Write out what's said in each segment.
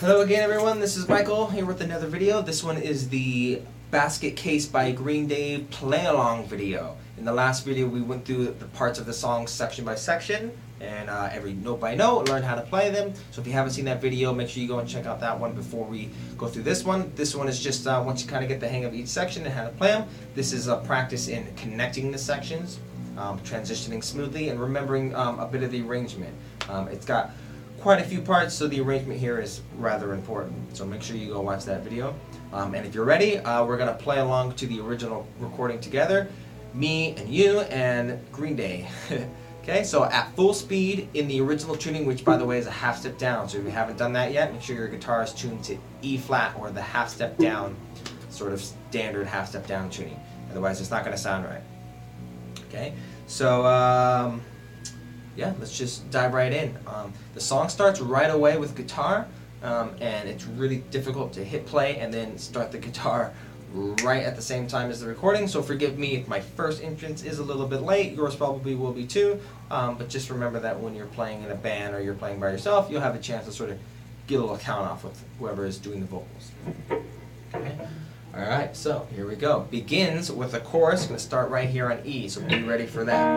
Hello again everyone, this is Michael here with another video. This one is the Basket Case by Green Day play along video. In the last video we went through the parts of the song section by section and every note by note, learned how to play them. So if you haven't seen that video, make sure you go and check out that one before we go through this one. This one is just once you kind of get the hang of each section and how to play them. This is a practice in connecting the sections, transitioning smoothly, and remembering a bit of the arrangement. It's got quite a few parts, so the arrangement here is rather important. So make sure you go watch that video. And if you're ready, we're going to play along to the original recording together. Me and you and Green Day. Okay, so at full speed in the original tuning, which by the way is a half step down. So if you haven't done that yet, make sure your guitar is tuned to E flat or the half step down, sort of standard half step down tuning. Otherwise it's not going to sound right. Okay, so yeah, let's just dive right in. The song starts right away with guitar, and it's really difficult to hit play and then start the guitar right at the same time as the recording, so forgive me if my first entrance is a little bit late. Yours probably will be too, but just remember that when you're playing in a band or you're playing by yourself, you'll have a chance to sort of get a little count off with whoever is doing the vocals. Okay. Alright, so here we go. Begins with a chorus, going to start right here on E, so be ready for that.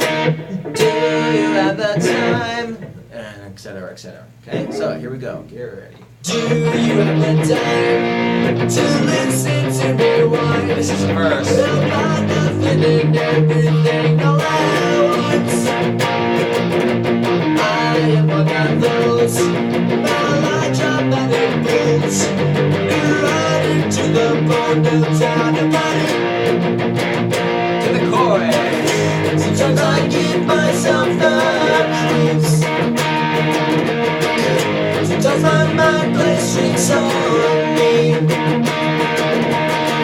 Do you have the time? And etc, etc. Okay, so here we go. Get ready. Do you have the time to listen to me whine? This is a verse. About nothing and everything all at once. I am one of those melodramatic bulls who run into the bone down to party. To the chorus. Sometimes I give myself the creeps. Sometimes my mind plays tricks on me.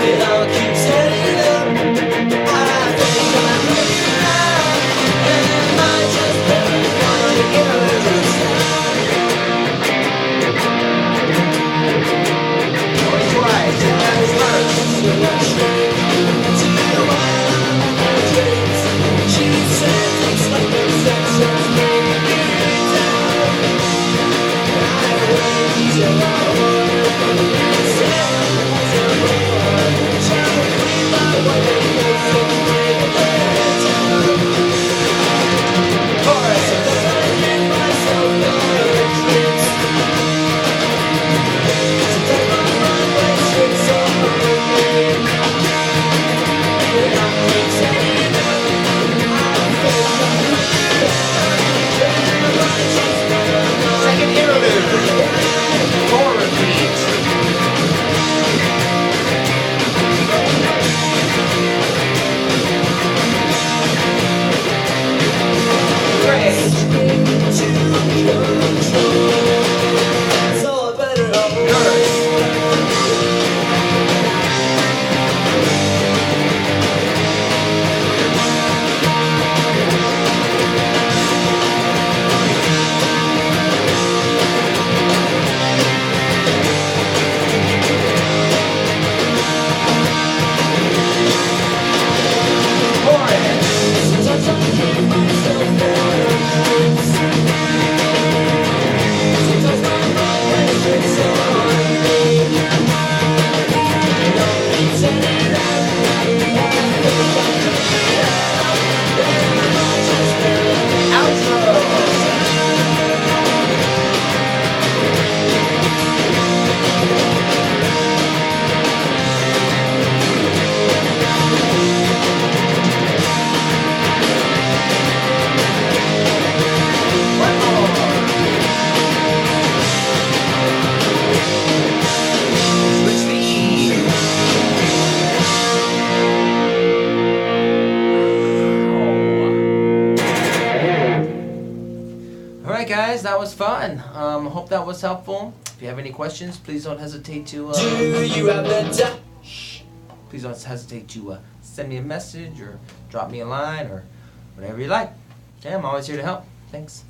It all keeps adding up. I think I'm ready now. Am I just paranoid? Chorus twice. That's verse. She says it's like the sections make it down. Second interlude. Chord repeat. Alright guys, that was fun. Hope that was helpful. If you have any questions, please don't hesitate to Do you have the time? please don't hesitate to send me a message or drop me a line or whatever you like. Okay, I'm always here to help. Thanks.